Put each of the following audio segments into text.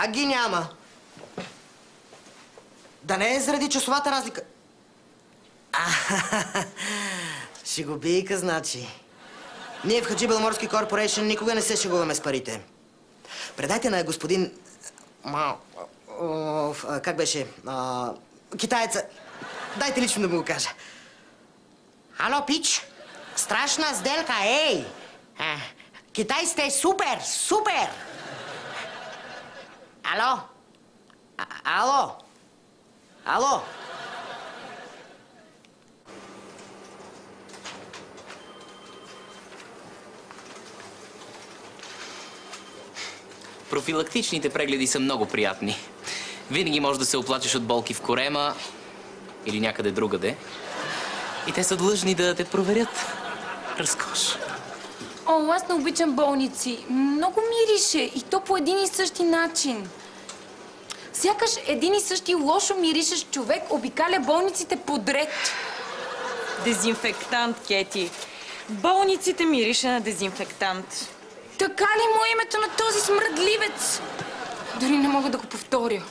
Как ги няма? Да не е заради часовата разлика. Шегобийка, значи. Ние в Хаджи Белморски Корпорейшн никога не се шегуваме с парите. Предайте на господин... как беше? Китаеца. Дайте лично да му го кажа. Ало, пич! Страшна сделка, ей! Китайците супер, супер! Ало? Ало? Ало? Профилактичните прегледи са много приятни. Винаги можеш да се оплачеш от болки в корема или някъде другаде. И те са длъжни да те проверят. Разкош. О, аз не обичам болници. Много мирише и то по един и същи начин. Сякаш един и същи лошо миришещ човек обикаля болниците подред. Дезинфектант, Кети. Болниците мирише на дезинфектант. Така ли му е името на този смръдливец? Дори не мога да го повторя.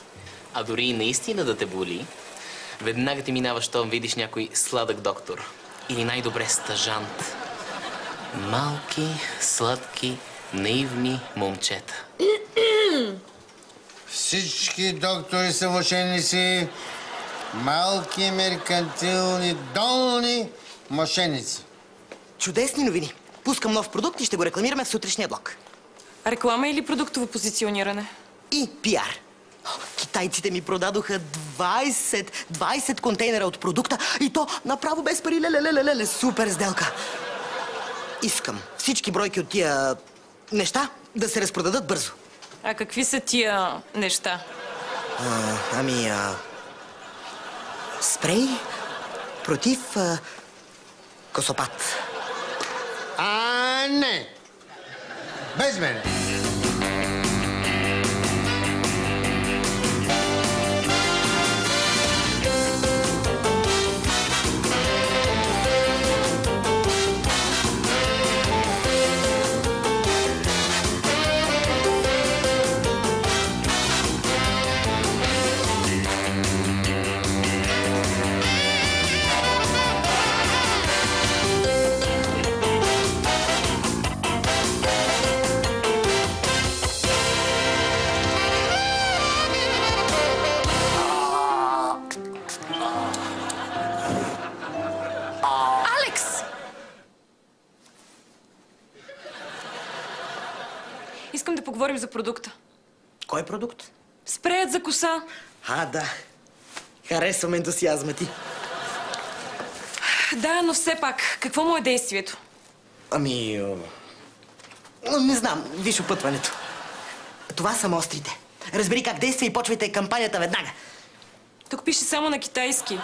А дори и наистина да те боли, веднага ти минава, щом видиш някой сладък доктор. Или най-добре стажант. Малки, сладки, наивни момчета. Всички доктори са мошеници. Малки, меркантилни, долни мошеници. Чудесни новини. Пускам нов продукт и ще го рекламираме в сутрешния блок. Реклама или продуктово позициониране? И пиар. Китайците ми продадоха 20 контейнера от продукта и то направо без пари. Леле, супер сделка. Искам всички бройки от тия неща да се разпродадат бързо. А какви са тия неща? Спрей против косопат. Не! Без мене! Искам да поговорим за продукта. Кой продукт? Спреят за коса. Да. Харесвам ентусиазма ти. Да, но все пак, какво му е действието? Не знам. Виж опътването. Това са мострите. Разбери как действа и почвайте кампанията веднага. Тук пише само на китайски.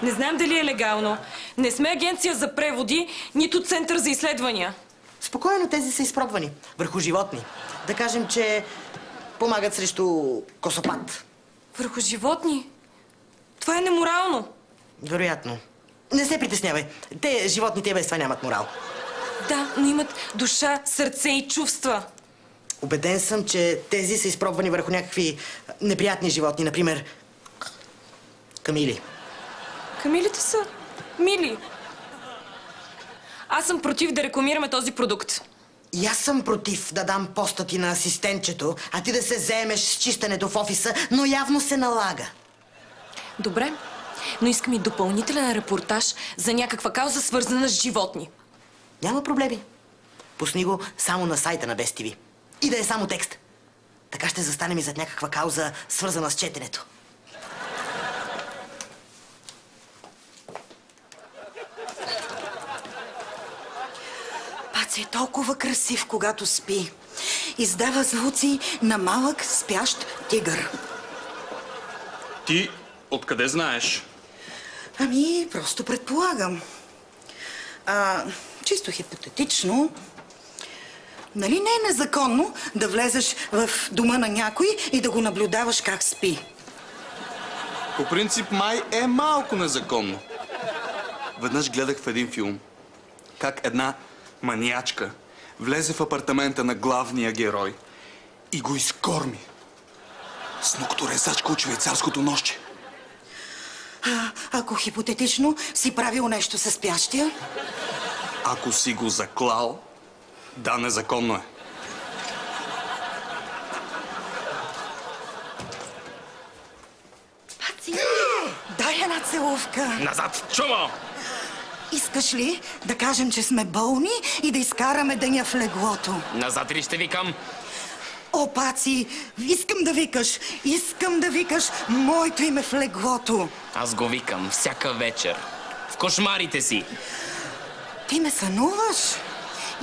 Не знам дали е легално. Не сме агенция за преводи, нито център за изследвания. Спокойно, тези са изпробвани върху животни. Да кажем, че помагат срещу косопат. Върху животни? Това е неморално. Вероятно. Не се притеснявай. Те, животните, без това нямат морал. Да, но имат душа, сърце и чувства. Убеден съм, че тези са изпробвани върху някакви неприятни животни. Например, камили. Камилите са мили. Аз съм против да рекламираме този продукт. И аз съм против да дам поста ти на асистентчето, а ти да се заемеш с чистенето в офиса, но явно се налага. Добре, но искам и допълнителен репортаж за някаква кауза, свързана с животни. Няма проблеми. Пусни го само на сайта на Без ТВ. И да е само текст. Така ще застанем и зад някаква кауза, свързана с четенето. Паци е толкова красив, когато спи. Издава звуци на малък спящ тигър. Ти откъде знаеш? Просто предполагам. Чисто хипотетично, нали не е незаконно да влезеш в дома на някой и да го наблюдаваш как спи? По принцип май е малко незаконно. Веднъж гледах в един филм как една маниачка влезе в апартамента на главния герой и го изкорми. Снукторезачка от швейцарското нощче. Ако хипотетично си правил нещо със спящия? Ако си го заклал, да, незаконно е. Паци, дай една целувка. Назад, чумо! Искаш ли да кажем, че сме болни и да изкараме деня в леглото? Назад ли ще викам? О, Паци, искам да викаш моето име в леглото. Аз го викам всяка вечер. В кошмарите си. Ти ме сънуваш?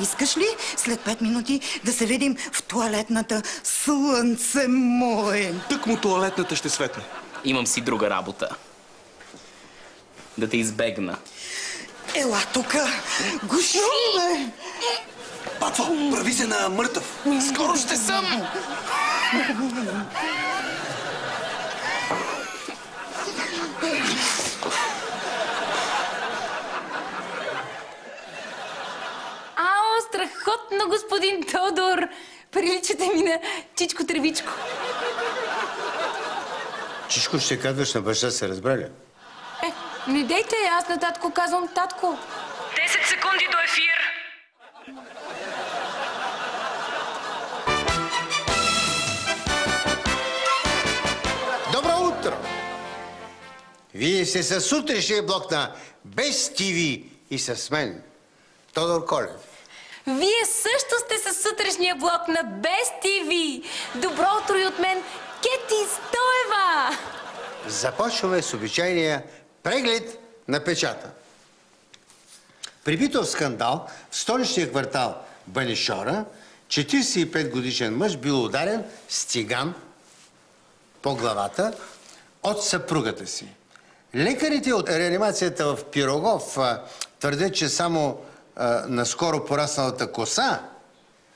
Искаш ли след 5 минути да се видим в туалетната, слънце мое? Тъкмо туалетната ще светне. Имам си друга работа. Да те избегна. Ела тука, гушуме! Пацо, прави се на мъртъв. Скоро ще съм! Ао, страхотно, господин Тодор! Приличате ми на Чичко Тревичко. Чичко ще казваш на баща, се разбрали? Не дейте, аз на татко казвам татко. 10 секунди до ефир. Добро утро! Вие сте със сутрешния блок на Без ТВ и с мен, Тодор Колев. Вие също сте със сутрешния блок на Без ТВ. Добро утро и от мен, Кети Стоева! Започваме с обичайния преглед на печата. При битов скандал в столичния квартал Банишора 45-годишен мъж бил ударен с тиган по главата от съпругата си. Лекарите от реанимацията в Пирогов твърдят, че само наскоро порасналата коса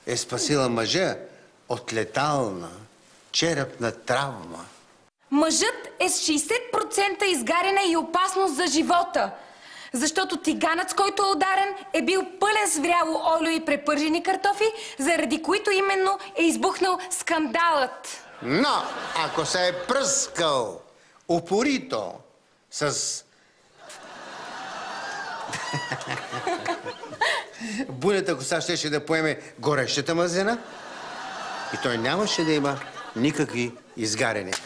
е спасила мъжа от летална черепна травма. Мъжът е с 60% изгаряне и опасност за живота. Защото тиганът, с който е ударен, е бил пълен с вряло олио и препържени картофи, заради които именно е избухнал скандалът. Но, ако се е пръскал упорито с буйната коса, щеше да поеме горещата мазнина и той нямаше да има никакви изгаряния.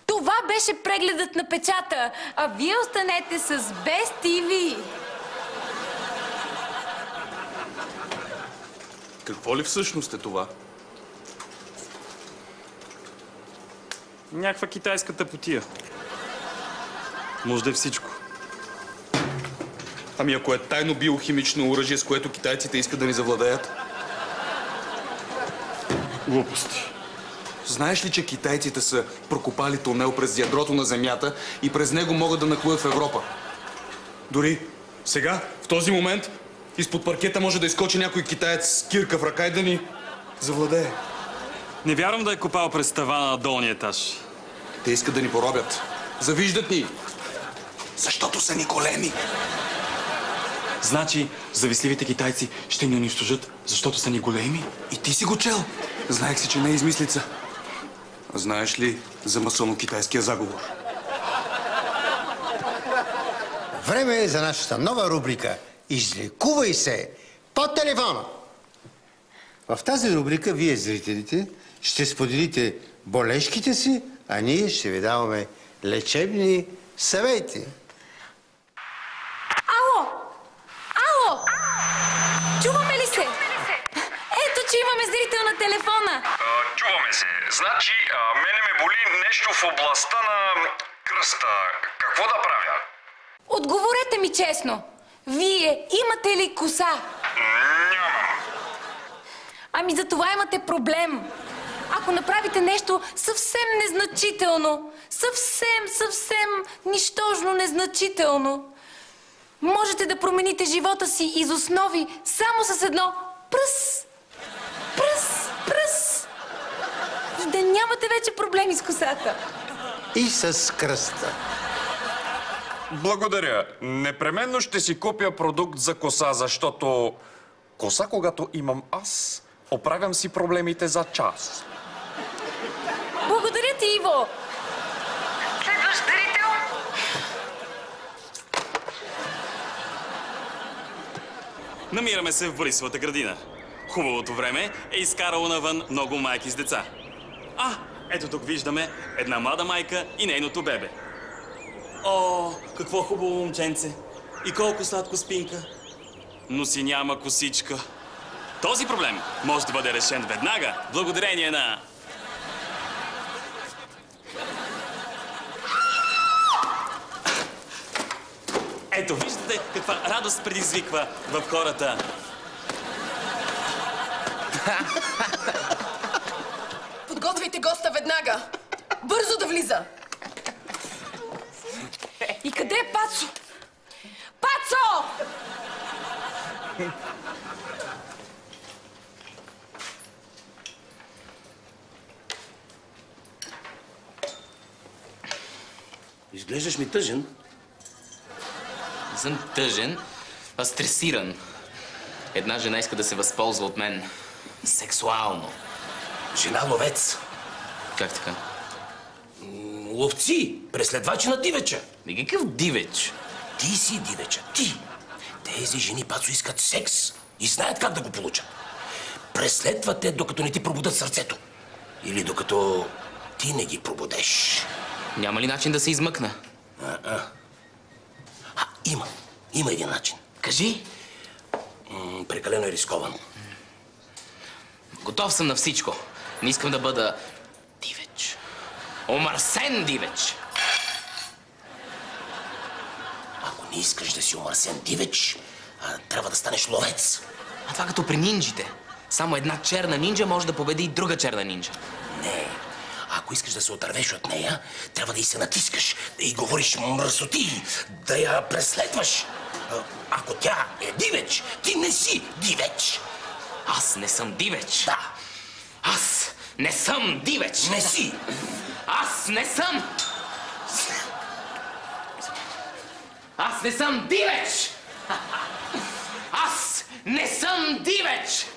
Това беше прегледът на печата, а вие останете с Без ТВ. Какво ли всъщност е това? Някаква китайска тъпотия. Може да е всичко. Ами ако е тайно биохимично оръжие, с което китайците искат да ни завладеят? Глупости. Знаеш ли, че китайците са прокопали тунел през ядрото на Земята и през него могат да нахлуят в Европа? Дори сега, в този момент, изпод паркета може да изкочи някой китаец с кирка в ръка и да ни завладее. Не вярвам да е копал през тавана на долния етаж. Те искат да ни поробят. Завиждат ни. Защото са ни големи. Значи, завистливите китайци ще ни унищожат, защото са ни големи? И ти си го чел. Знаех си, че не е измислица. Знаеш ли за масоно-китайския заговор? Време е за нашата нова рубрика «Излекувай се по телефона». В тази рубрика вие, зрителите, ще споделите болешките си, а ние ще ви даваме лечебни съвети. Ало! Ало! Чуваме ли се? Ето, че имаме зрител на телефона. Чуваме се. Значи, мене ме боли нещо в областта на кръста. Какво да правя? Отговорете ми честно. Вие имате ли коса? Нямам. Ами за това имате проблем. Ако направите нещо съвсем незначително, съвсем нищожно незначително, можете да промените живота си из основи само с едно пръс. И да нямате вече проблеми с косата. И с кръста. Благодаря. Непременно ще си купя продукт за коса, защото коса, когато имам аз, оправям си проблемите за час. Благодаря ти, красиво! Следващ дарител. Намираме се в Борисовата градина. Хубавото време е изкарало навън много майки с деца. Ето тук виждаме една млада майка и нейното бебе. О, какво хубаво момченце! И колко сладко спинка! Но си няма косичка. Този проблем може да бъде решен веднага, благодарение на... Ето, виждате каква радост предизвиква в хората. Подготвяйте госта веднага! Бързо да влиза! И къде е Пацо? Пацо! Изглеждаш ми тъжен. Не съм тъжен, а стресиран. Една жена иска да се възползва от мен. Сексуално. Жена ловец. Как така? Ловци, преследвачи на дивеча. Никакъв дивеч. Ти си дивеча, ти. Тези жени, Пацо, искат секс и знаят как да го получат. Преследват те, докато не ти пробудат сърцето. Или докато ти не ги пробудеш. Няма ли начин да се измъкна? Има един начин. Кажи. Прекалено е рисковано. Готов съм на всичко. Не искам да бъда дивеч. Омърсен дивеч. Ако не искаш да си омърсен дивеч, трябва да станеш ловец. А това като при нинджите. Само една черна нинджа може да победи друга черна нинджа. Не. Ако искаш да се отървеш от нея, трябва да й се натискаш, да й говориш мръсоти, да я преследваш. Ако тя е дивеч, ти не си дивеч. Аз не съм дивеч. Да. Аз не съм дивеч. Не си. Аз не съм. Аз не съм дивеч. Аз не съм дивеч.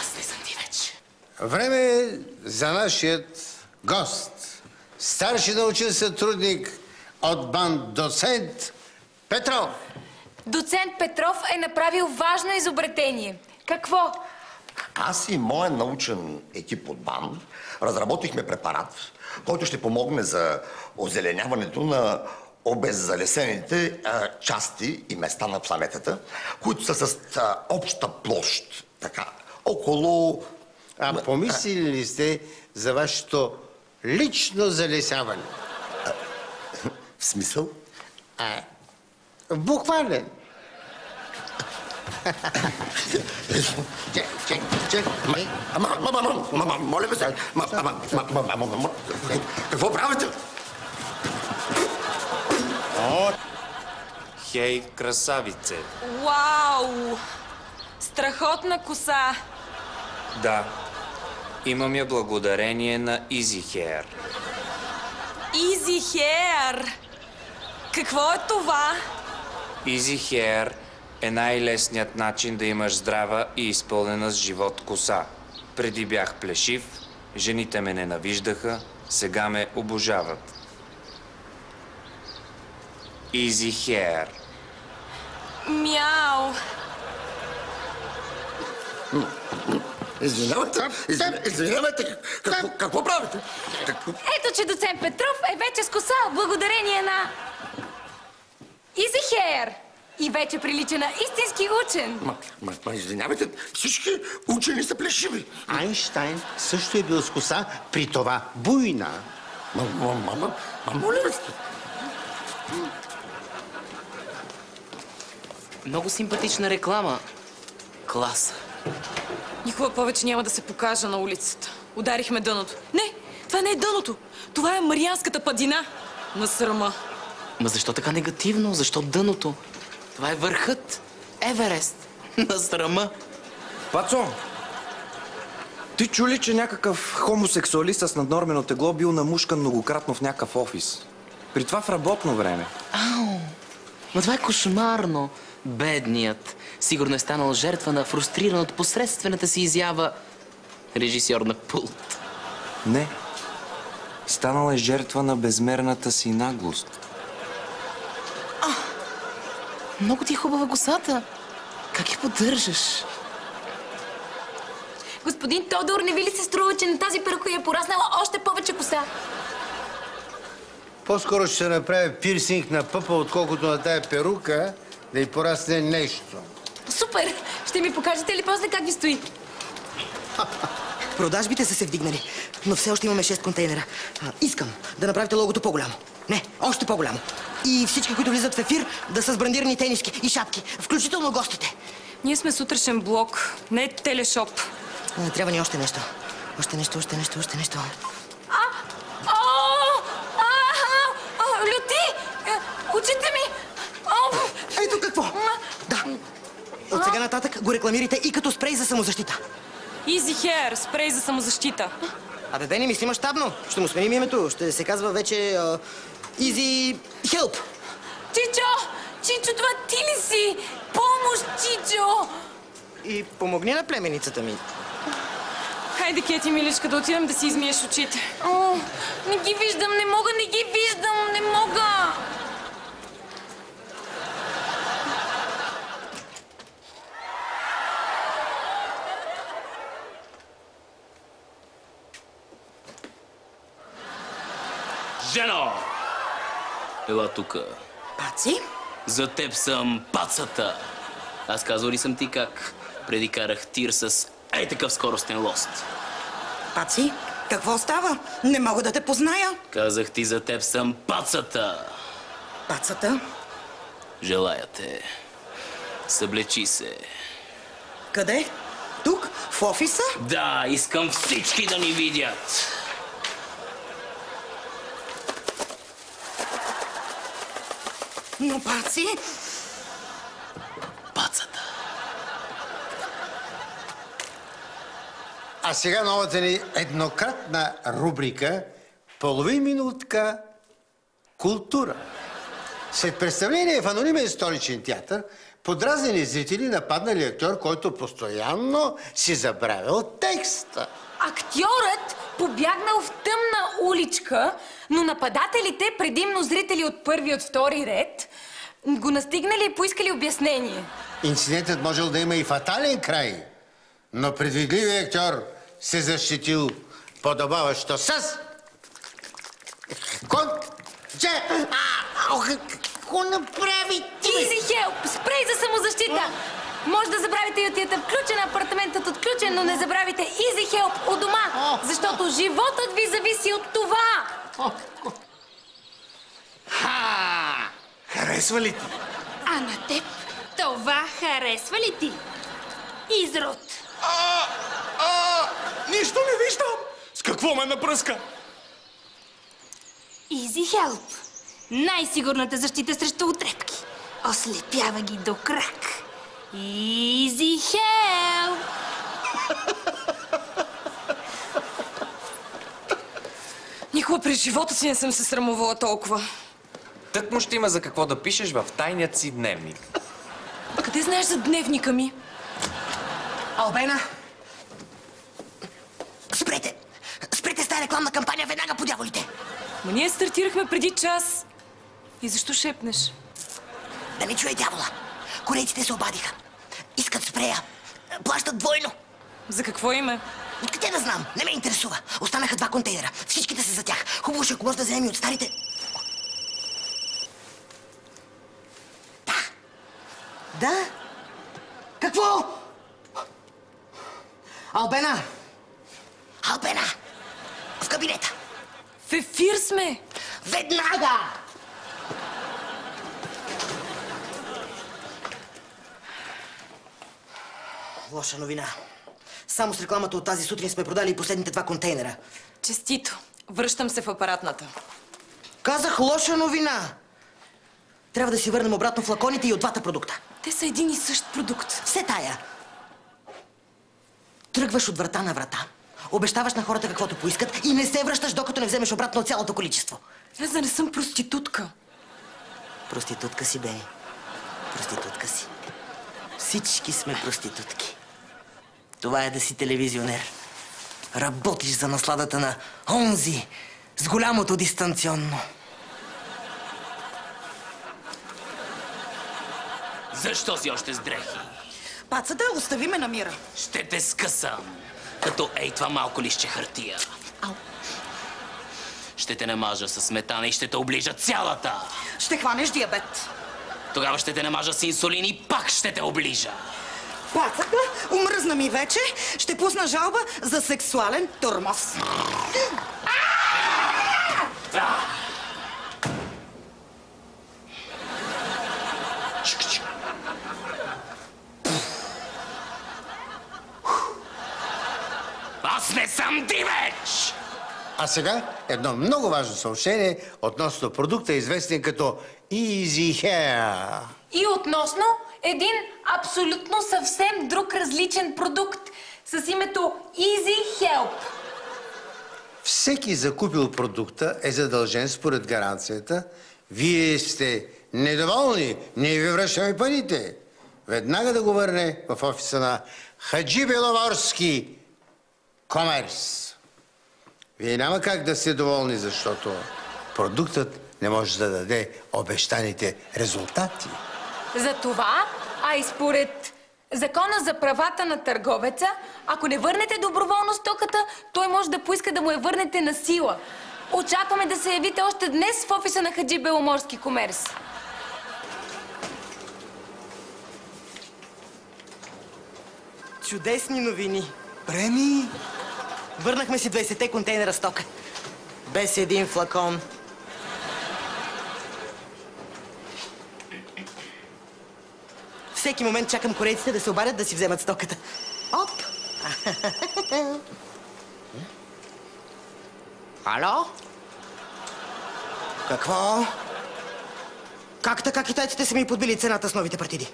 Аз не съм дивеч. Време е за нашият гост. Старши научен сътрудник от БАН доцент Петров. Доцент Петров е направил важно изобретение. Какво? Аз и моят научен екип от БАН разработихме препарат, който ще помогне за озеленяването на обеззалесените части и места на планетата, които са с обща площ, така, около... Помислили ли сте за вашето лично залесяване? В смисъл? Буквален. Чек. Моля ви се. Какво правите? Хей, красавице. Вау! Страхотна коса! Да, имам я благодарение на Easy Hair. Easy Hair! Какво е това? Easy Hair е най-лесният начин да имаш здрава и изпълнена с живот коса. Преди бях плешив, жените ме ненавиждаха, сега ме обожават. Easy Hair. Мяу! Извинявайте, какво правите? Ето, че доцент Петров е вече с коса благодарение на Easy Hair. И вече прилича на истински учен. Извинявайте, всички учени са плешиви. Айнщайн също е бил с коса, при това буйна. Моля ви се. Много симпатична реклама. Клас. Никога повече няма да се покажа на улицата. Ударихме дъното. Не, това не е дъното. Това е Марианската падина. На срама. Ма защо така негативно? Защо дъното? Това е върхът. Еверест. На срама. Пацо, ти чу ли, че някакъв хомосексуалист с наднормено тегло бил намушкан многократно в някакъв офис? При това в работно време. Ау! Но това е кошмарно. Бедният. Сигурно е станал жертва на фрустриран от посредствената си изява режисьор на пулт. Не. Станала е жертва на безмерната си наглост. Много ти е хубава косата. Как я поддържаш? Господин Тодор, не ви ли се струва, че на тази перука е пораснала още повече коса? По-скоро ще се направи пирсинг на пъпа, отколкото на тая перука да й порасне нещо. Супер! Ще ми покажете ли после как ви стои? Продажбите са се вдигнали, но все още имаме 6 контейнера. Искам да направите логото по-голямо. Не, още по-голямо. И всички, които влизат в ефир, да са с брандирани тениски и шапки, включително гостите. Ние сме сутрешен блок, не телешоп. Трябва ни още нещо. Още нещо. Люти! Очите ми! Ето какво! Да. От сега нататък го рекламирайте и като спрей за самозащита. Easy Hair, спрей за самозащита. Абе, бе, не мисли мащабно. Ще му сменим името. Ще се казва вече Easy Help. Чичо, това ти ли си? Помощ, Чичо! И помогни на племеницата ми. Хайде, Кети, миличка, да отидем да си измиеш очите. Не ги виждам, не мога. Жено! Ела тука. Паци? За теб съм пацата. Аз казал ли съм ти как преди карах тир с ей такъв скоростен лост? Паци, какво става? Не мога да те позная. Казах ти, за теб съм пацата. Пацата? Желая те. Съблечи се. Къде? Тук? В офиса? Да, искам всички да ни видят. Но, Паци... Пацата. А сега новата ни еднократна рубрика «Половин минутка култура». След представление в анонимен столичен театър, подразнени зрители нападнали актьор, който постоянно си забравял текста. Актьорът побягнал в тъмна уличка, но нападателите, предимно зрители от първи и от втори ред, го настигнали и поискали обяснение. Инцидентът можел да има и фатален край, но предвидливият актьор се защитил подобаващо с... Какво направи ти? Easy Help! Спрей за самозащита! Може да забравите ютията включен, апартаментът отключен, но не забравяйте Easy Help у дома, защото животът ви зависи от това! Харесва ли ти? А на теб това харесва ли ти? Изрод! Нищо не виждам! С какво ме напръска? Easy Help! Най-сигурната защита срещу отрепки. Ослепява ги до крак. Easy Help! Никога през живота си не съм се срамувала толкова. Тък му ще има за какво да пишеш в тайният си дневник. Къде знаеш за дневника ми? Албена! Спрете! Спрете с тази рекламна кампания веднага по дяволите! Ма ние стартирахме преди час. И защо шепнеш? Да не чуе дявола. Корейците се обадиха. Искат спрея. Плащат двойно. За какво име? Откъде да знам? Не ме интересува. Останаха 2 контейнера. Всичките са за тях. Хубаво ще, ако може да вземем и от старите. Да. Да? Какво? Албена! Албена! В кабинета! В ефир сме! Веднага! Лоша новина. Само с рекламата от тази сутрин сме продали и последните 2 контейнера. Честито. Връщам се в апаратната. Казах лоша новина. Трябва да си върнем обратно флаконите и от 2 продукта. Те са един и същ продукт. Все тая. Тръгваш от врата на врата, обещаваш на хората каквото поискат и не се връщаш, докато не вземеш обратно цялото количество. Аз да не съм проститутка. Проститутка си, бе. Проститутка си. Всички сме проститутки. Това е да си телевизионер. Работиш за насладата на онзи с голямото дистанционно. Защо си още с дрехи? Пацата, остави ме на мира. Ще те скъсам, като ей това малко листче хартия. Ау. Ще те намажа с сметана и ще те оближа цялата. Ще хванеш диабет. Тогава ще те намажа с инсулин и пак ще те оближа. Пацата, умръзна ми вече. Ще пусна жалба за сексуален тормоз. Аз не съм дивеч! А сега едно много важно съобщение относно продукта, известен като Easy Hair. И относно един абсолютно съвсем друг различен продукт с името Easy Help. Всеки закупил продукта е задължен според гаранцията. Вие сте недоволни, ние ви връщаме парите. Веднага да го върне в офиса на Хаджи Беломорски Комерс. Вие няма как да сте доволни, защото продуктът не може да даде обещаните резултати. Затова, а и според Закона за правата на търговеца, ако не върнете доброволно стоката, той може да поиска да му я върнете на сила. Очакваме да се явите още днес в офиса на Хаджи Беломорски Комерс. Чудесни новини. Премии. Върнахме си 20-те контейнера стока. Без един флакон. Всеки момент чакам корейците да се обадят да си вземат стоката. Оп! Ало? Какво? Как така китайците са ми подбили цената с новите партиди?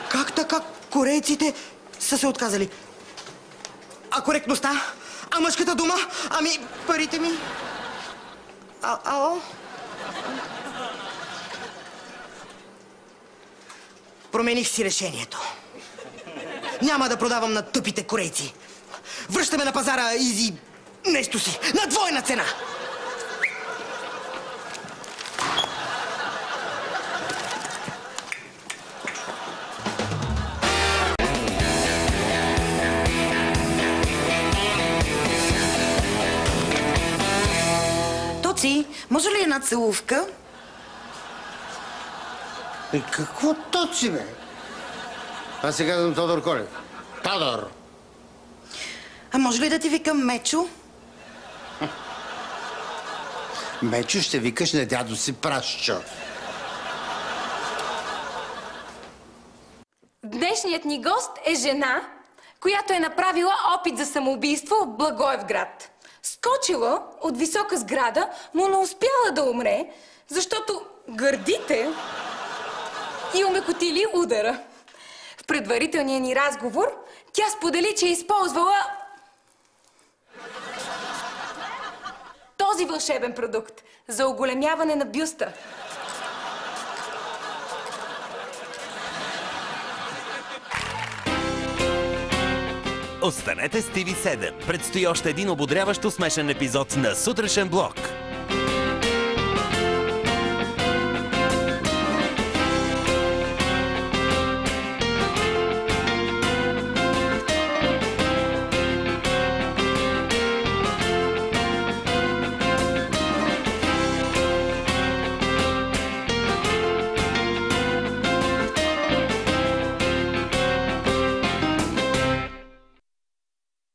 Как така корейците са се отказали? А коректността? А мъжката дума? Ами парите ми? Ало? Промених си решението. Няма да продавам на тъпите корейци. Връщаме на пазара Изи нещо си. На двойна цена. Тоци, може ли една целувка? Какво Тоци, бе? Аз се казвам Тодор Колев. Тодор! А може ли да ти викам Мечо? Мечо ще викаш на дядо си Прашчо. Днешният ни гост е жена, която е направила опит за самоубийство в Благоевград. Скочила от висока сграда, но не успяла да умре, защото гърдите и омекотили удара. В предварителния ни разговор тя сподели, че е използвала този вълшебен продукт за оголемяване на бюста. Останете с TV7. Предстои още един ободряващо смешен епизод на Сутрешен блок.